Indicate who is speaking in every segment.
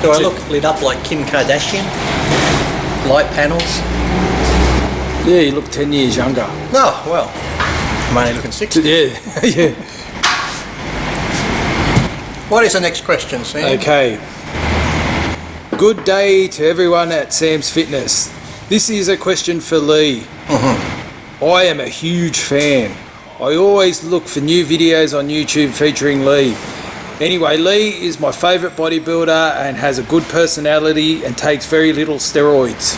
Speaker 1: Do I look lit up like Kim Kardashian? Light panels?
Speaker 2: Yeah, you look 10 years younger.
Speaker 1: Oh, well, I'm only looking 60.
Speaker 2: Yeah, yeah.
Speaker 1: What is the next question, Sam?
Speaker 2: Okay. Good day to everyone at Sam's Fitness. This is a question for Lee. I am a huge fan. I always look for new videos on YouTube featuring Lee. Anyway, Lee is my favourite bodybuilder and has a good personality and takes very little steroids.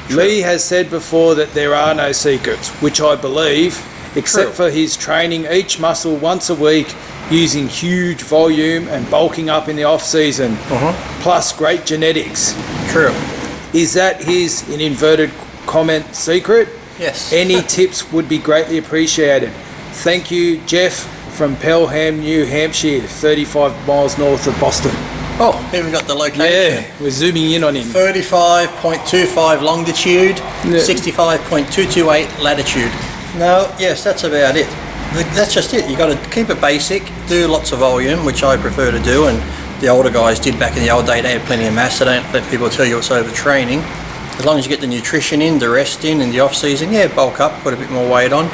Speaker 2: True. Lee has said before that there are no secrets, which I believe, except for his training each muscle once a week using huge volume and bulking up in the off season, plus great genetics.
Speaker 1: True.
Speaker 2: Is that his, in inverted comment, secret?
Speaker 1: Yes.
Speaker 2: Any tips would be greatly appreciated. Thank you, Jeff from Pelham, New Hampshire, 35 miles north of Boston.
Speaker 1: Oh, here we got the location.
Speaker 2: Yeah, we're zooming in on him.
Speaker 1: 35.25 longitude, 65.228 latitude. No, yes, that's about it. That's just it. You got to keep it basic, do lots of volume, which I prefer to do, and the older guys did back in the old day. They had plenty of mass, so don't let people tell you it's overtraining. As long as you get the nutrition in, the rest in the off season, yeah, bulk up, put a bit more weight on,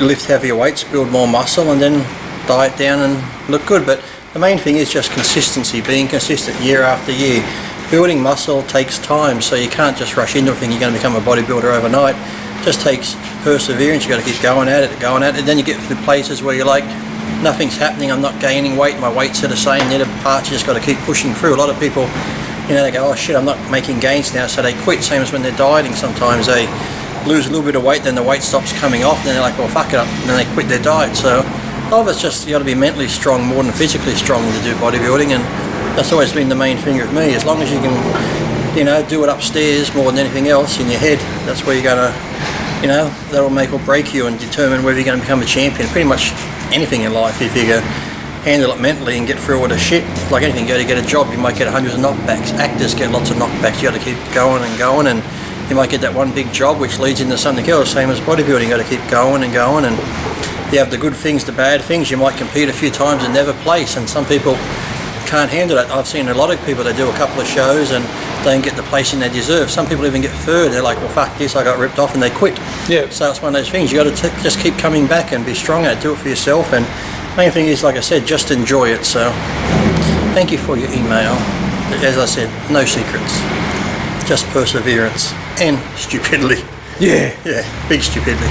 Speaker 1: lift heavier weights, build more muscle, and then diet down and look good. But the main thing is just consistency, being consistent year after year. Building muscle takes time, so you can't just rush into a thing. You're going to become a bodybuilder overnight. It just takes perseverance. You've got to keep going at it, then you get to places where you're like, nothing's happening, I'm not gaining weight, my weights are the same, the other parts you just got to keep pushing through. A lot of people, you know, they go, oh shit, I'm not making gains now, so they quit. Same as when they're dieting, sometimes they lose a little bit of weight, then the weight stops coming off, and then they're like, well, fuck it up, and then they quit their diet. So a lot of it's just, you got to be mentally strong more than physically strong to do bodybuilding, and that's always been the main thing with me. As long as you can, you know, do it upstairs more than anything else in your head, that's where you're going to, you know, that'll make or break you and determine whether you're going to become a champion. Pretty much anything in life, if you can handle it mentally and get through all the shit. Like anything, you go to get a job, you might get hundreds of knockbacks. Actors get lots of knockbacks. You got to keep going and going, and you might get that one big job which leads into something else. Same as bodybuilding, you got to keep going and going, and you have the good things, the bad things. You might compete a few times and never place, and some people can't handle it. I've seen a lot of people that do a couple of shows and don't get the placing they deserve. Some people even get third. They're like, well, fuck this, I got ripped off, and they quit. Yeah. So it's one of those things. You got to just keep coming back and be strong at it. Do it for yourself. And main thing is, like I said, just enjoy it. So thank you for your email. As I said, no secrets, just perseverance and stupidity. Yeah, big stupidity.